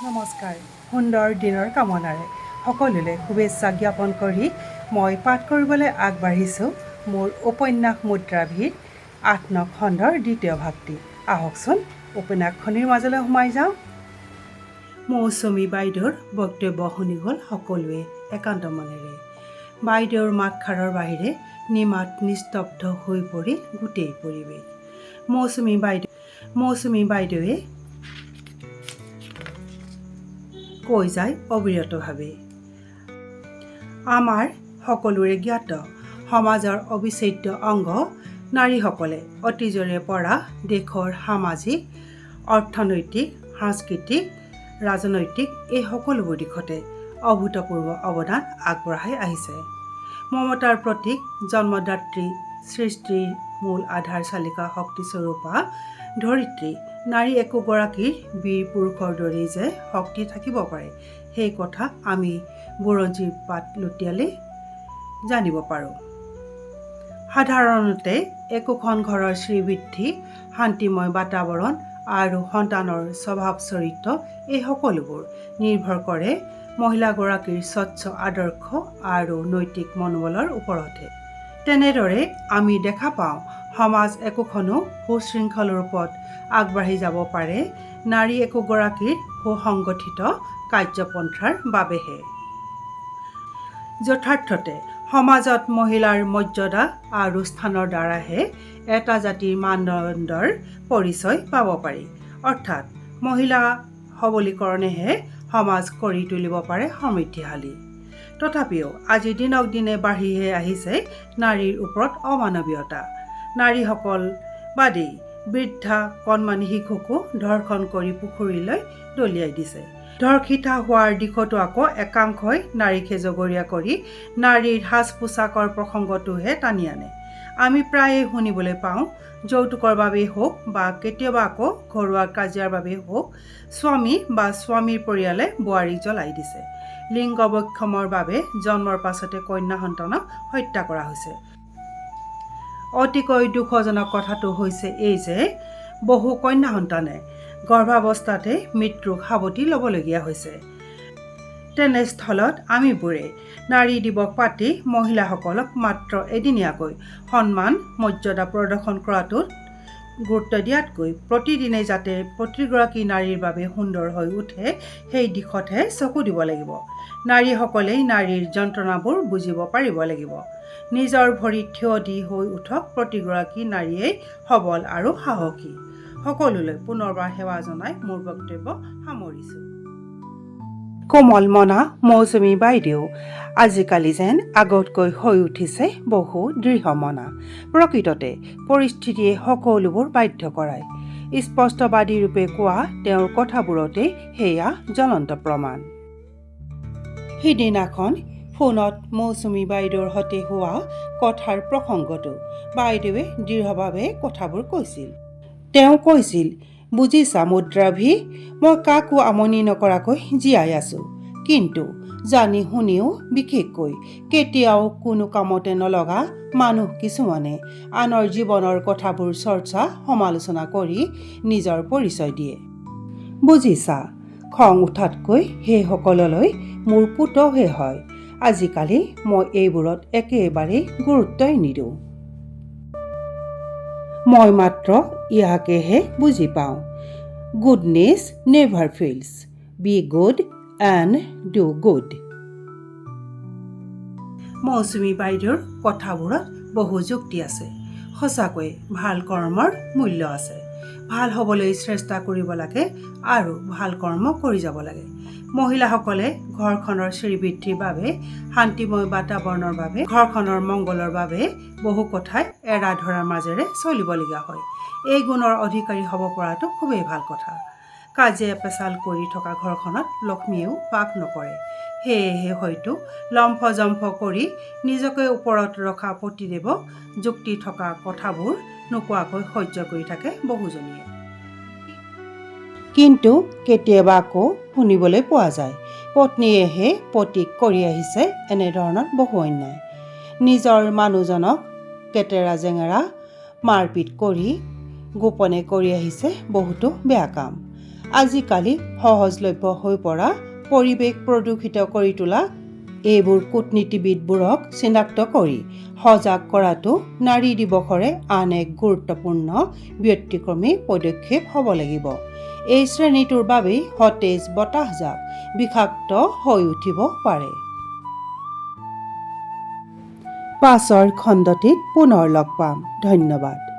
নমস্কাৰ সুন্দৰ দিনৰ কামনাৰে সকলোলৈ শুভেচ্ছা জ্ঞাপন কৰি মই পাঠ কৰিবলৈ আগবাঢ়িছোঁ মোৰ উপন্যাস মুদ্ৰাভিৰ ৮ নং খণ্ডৰ দ্বিতীয় ভাগটি। আহকচোন উপন্যাসখনিৰ মাজলৈ সোমাই যাওঁ। মৌচুমী বাইদেউৰ বক্তব্য শুনি গ'ল সকলোৱে একান্ত মনেৰে। বাইদেউৰ মাতষাৰৰ বাহিৰে নিমাত নিস্তব্ধ হৈ পৰিল গোটেই পৰিৱেশ। মৌচুমী বাইদেৱে কৈ যায় অবিৰতভাৱে, আমাৰ সকলোৰে জ্ঞাত সমাজৰ অবিচ্ছেদ্য অংগ নাৰীসকলে অতীজৰে পৰা দেশৰ সামাজিক, অৰ্থনৈতিক, সাংস্কৃতিক, ৰাজনৈতিক এই সকলোবোৰ দিশতে অভূতপূৰ্ব অৱদান আগবঢ়াই আহিছে। মমতাৰ প্ৰতীক, জন্মদাত্ৰী, সৃষ্টিৰ মূল আধাৰ চালিকা শক্তিস্বৰূপা ধৰিত্ৰী নাৰী একোগৰাকীৰ বীৰ পুৰুষৰ দৰেই যে শক্তি থাকিব পাৰে, সেই কথা আমি বুৰঞ্জীৰ পাত লুটিয়ালে জানিব পাৰোঁ। সাধাৰণতে একোখন ঘৰৰ শ্ৰীবৃদ্ধি, শান্তিময় বাতাবৰণ আৰু সন্তানৰ স্বভাৱ চৰিত্ৰ এই সকলোবোৰ নিৰ্ভৰ কৰে মহিলাগৰাকীৰ স্বচ্ছ আদৰ্শ আৰু নৈতিক মনোবলৰ ওপৰতহে। তেনেদৰে আমি দেখা পাওঁ সমাজ একোখনো সুশৃংখল ৰূপত আগবাঢ়ি যাব পাৰে নাৰী একোগৰাকীৰ সুসংগঠিত কাৰ্যপন্থাৰ বাবেহে। যথাৰ্থতে সমাজত মহিলাৰ মৰ্যাদা আৰু স্থানৰ দ্বাৰাহে এটা জাতিৰ মানদণ্ডৰ পৰিচয় পাব পাৰি। অৰ্থাৎ মহিলা সবলীকৰণেহে সমাজ কৰি তুলিব পাৰে সমৃদ্ধিশালী। তথাপিও আজি দিনক দিনে বাঢ়িহে আহিছে নাৰীৰ ওপৰত অমানৱীয়তা। নাৰীসকল বাদেই বৃদ্ধা কণমানি শিশুকো ধৰ্ষণ কৰি পুখুৰীলৈ দলিয়াই দিছে। ধৰ্ষিতা হোৱাৰ দিশতো আকৌ একাংশই নাৰীকে জগৰীয়া কৰি নাৰীৰ সাজ পোছাকৰ প্ৰসংগটোহে টানি আনে। আমি প্ৰায়ে শুনিবলৈ পাওঁ যৌতুকৰ বাবেই হওক বা কেতিয়াবা আকৌ ঘৰুৱা কাজিয়াৰ বাবেই হওক স্বামী বা স্বামীৰ পৰিয়ালে বোৱাৰীক জ্বলাই দিছে। লিংগ বৈষম্যৰ বাবে জন্মৰ পাছতে কন্যা সন্তানক হত্যা কৰা হৈছে। অতিকৈ দুখজনক কথাটো হৈছে এই যে বহু কন্যা সন্তানে গৰ্ভাৱস্থাতে মৃত্যুক সাৱটি ল'বলগীয়া হৈছে। তেনেস্থলত আমিবোৰে নাৰী দিৱস পাতি মহিলাসকলক মাত্ৰ এদিনীয়াকৈ সন্মান মৰ্যাদা প্ৰদৰ্শন কৰাটোত গুৰুত্ব দিয়াতকৈ প্ৰতিদিনে যাতে প্ৰতিগৰাকী নাৰীৰ বাবে সুন্দৰ হৈ উঠে সেই দিশতহে চকু দিব লাগিব। নাৰীসকলেই নাৰীৰ যন্ত্ৰণাবোৰ বুজিব পাৰিব লাগিব। নিজৰ ভৰিত থিয় দি হৈ উঠক প্ৰতিগৰাকী নাৰীয়েই সবল আৰু সাহসী। সকলোলৈ পুনৰবাৰ সেৱা জনাই মোৰ বক্তব্য সামৰিছোঁ। কোমল মনা মৌচুমী বাইদেউ আজিকালি যেন আগতকৈ হৈ উঠিছে বহু দৃঢ়মনা। প্ৰকৃততে পৰিস্থিতিয়ে সকলোবোৰ বাধ্য কৰায়। স্পষ্টবাদী ৰূপে কোৱা তেওঁৰ কথাবোৰতেই সেয়া জ্বলন্ত প্ৰমাণ। সিদিনাখন ফোনত মৌচুমী বাইদেউৰ সৈতে হোৱা কথাৰ প্ৰসংগতো বাইদেৱে দৃঢ়ভাৱে কথাবোৰ কৈছিল। তেওঁ কৈছিল, বুজিছা মুদ্ৰাভি, মই কাকো আমনি নকৰাকৈ জীয়াই আছোঁ, কিন্তু জানি শুনিও বিশেষকৈ কেতিয়াও কোনো কামতে নলগা মানুহ কিছুমানে আনৰ জীৱনৰ কথাবোৰ চৰ্চা সমালোচনা কৰি নিজৰ পৰিচয় দিয়ে। বুজিছা, খং উঠাতকৈ সেইসকললৈ মোৰ পুতৌহে হয়। আজিকালি মই এইবোৰত একেবাৰেই গুৰুত্বই নিদিওঁ। মই মাত্ৰ ইয়াকেহে বুজি পাওঁ, goodness never fails, be good and do good. Mousumi বাইদেউৰ কথাবোৰত বহু যুক্তি আছে। সঁচাকৈ ভাল কৰ্মৰ মূল্য আছে। ভাল হ'বলৈ চেষ্টা কৰিব লাগে আৰু ভাল কৰ্ম কৰি যাব লাগে। মহিলাসকলে ঘৰখনৰ শ্ৰীবৃদ্ধিৰ বাবে, শান্তিময় বাতাবৰণৰ বাবে, ঘৰখনৰ মংগলৰ বাবে বহু কথাই এৰা ধৰাৰ মাজেৰে চলিবলগীয়া হয়। এই গুণৰ অধিকাৰী হ'ব পৰাটো খুবেই ভাল কথা। কাজিয়া পেচাল কৰি থকা ঘৰখনত লক্ষ্মীয়েও বাস নকৰে। সেয়েহে হয়তো লম্ফ জম্ফ কৰি নিজকে ওপৰত ৰখা পতিদেৱক যুক্তি থকা কথাবোৰ নোকোৱাকৈ সহ্য কৰি থাকে বহুজনীয়ে। কিন্তু কেতিয়াবা আকৌ শুনিবলৈ পোৱা যায় পত্নীয়েহে পতিক কৰি আহিছে এনেধৰণৰ বহু অন্যায়। নিজৰ মানুহজনক কেটেৰা জেঙেৰা মাৰপিট কৰি গোপনে কৰি আহিছে বহুতো বেয়া কাম। আজিকালি সহজলভ্য হৈ পৰা পৰিৱেশ প্ৰদূষিত কৰি তোলা এইবোৰ কূটনীতিবিদবোৰক চিনাক্ত কৰি সজাগ কৰাটো নাৰী দিৱসৰে আন এক গুৰুত্বপূৰ্ণ ব্যতিক্ৰমী পদক্ষেপ হ'ব লাগিব। এই শ্ৰেণীটোৰ বাবেই সতেজ বতাহজাক বিষাক্ত হৈ উঠিব পাৰে। পাছৰ খণ্ডটিত পুনৰ লগ পাম। ধন্যবাদ।